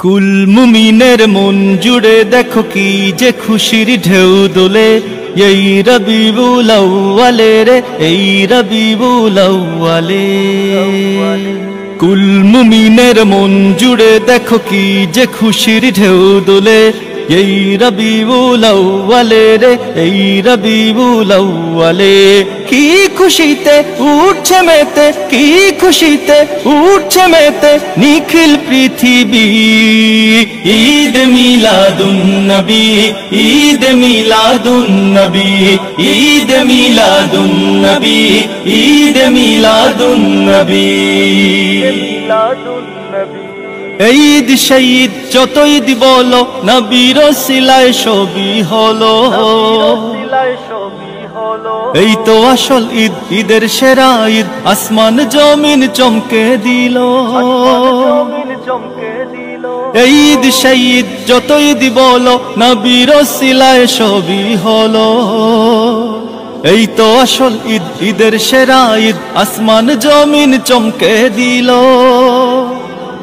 কুল মুমিনের মন জুড়ে দেখো কি যে খুশির ঢেউ দোলে এই রবিউল আউয়ালে রে এই রবিউল আউয়ালে। কুল মুমিনের মন জুড়ে দেখো কি যে খুশির ঢেউ দোলে এই রবিউল আউয়ালে রে এই রবিউল আউয়ালে। কি খুশিতে উঠছে মেতে কি খুশিতে উঠছে মেতে নিখিল পৃথিবী। ঈদ মিলাদুন নবী ঈদ মিলাদুন নবী ঈদ মিলাদুন নবী ঈদ মিলাদুন নবী। ঈদ শহীদ যত ঈদ বলো নবীর ওসিলায় সবই হলো। এই তো আসল ঈদ ঈদের সেরা ঈদ আসমান জমিন চমকে দিল। ঈদ শহীদ যত ঈদ বলো নবীর ওসিলায় সবই হলো। এই তো আসল ঈদ ঈদের সেরা ঈদ আসমান জমিন চমকে দিল।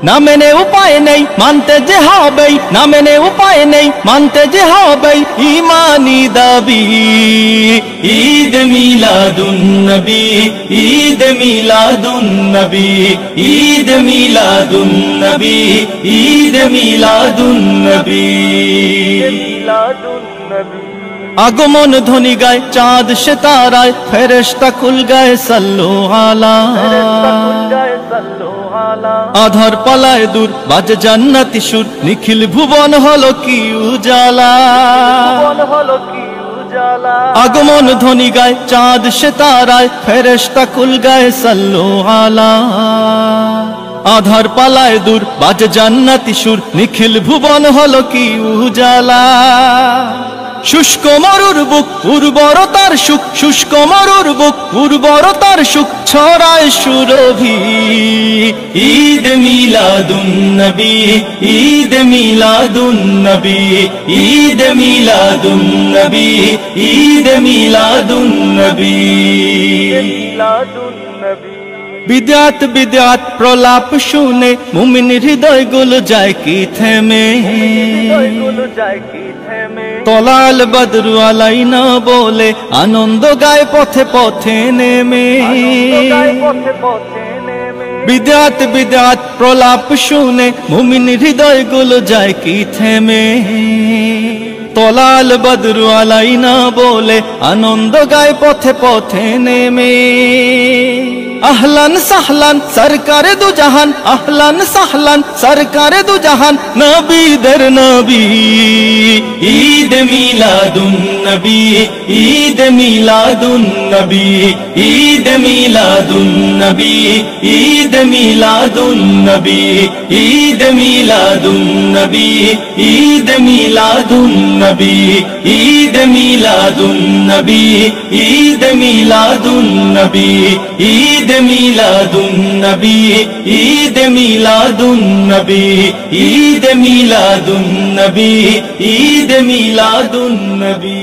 না মেনে উপায় নেই মানতে যে হবেই না মেনে উপায় নেই মানতে যে হবেই ঈমানি দাবি। ঈদ মিলাদুন নবী ঈদ মিলাদুন নবী ঈদ মিলাদুন নবী ঈদ মিলাদুন নবী। আগমন ধ্বনি গায় চাঁদ সে তারায় ফেরেশতা কুল গায় সাল্লু আলা। আধার পালায় দূর বাজে জান্নাতি সুর নিখিল ভুবন হলো কি উজালা। আগমন ধ্বনি গায় চাঁদ সে তারায় ফেরেশতা কুল গায় সাল্লু আলা। আধার পালায় দূর বাজে জান্নাতি সুর নিখিল ভুবন হলো কি উজালা। শুষ্ক মরুর বুক উর্বরতার সুখ শুষ্ক মরুর বুক উর্বরতার সুখ ছড়ায় সুরভি। ঈদ মিলাদুন নবী ঈদ মিলাদুন নবী ঈদ মিলাদুন নবী ঈদ মিলাদুন নবী। বিদআত বিদআত প্রলাপ শুনে মুমিন হৃদয় গুলো যায় কি থেমে। তলাল বদরু আলাইনা বলে আনন্দ গায় পথে পথে নেমে। বিদআত বিদআত প্রলাপ শুনে মুমিন হৃদয় গুলো যায় কি থেমে। তলাল বদরু আলাইনা বলে আনন্দ গায় পথে পথে নেমে। আহলান সাহলান সরকারে দু জাহান আহলান সাহলান সরকারে দু জাহান নবীদের নবী। ঈদ মিলাদুন নবী ঈদ মিলাদুন নবী ঈদ মিলাদুন নবী ঈদ মিলাদুন নবী ঈদ মিলাদুন নবী ঈদ মিলাদুন নবী ঈদ মিলাদুন নবী ঈদ মিলাদুন নবী ঈদ মিলাদুন নবী ঈদ মিলাদুন নবী ঈদ মিলাদুন নবী ঈদ মিলাদুন নবী।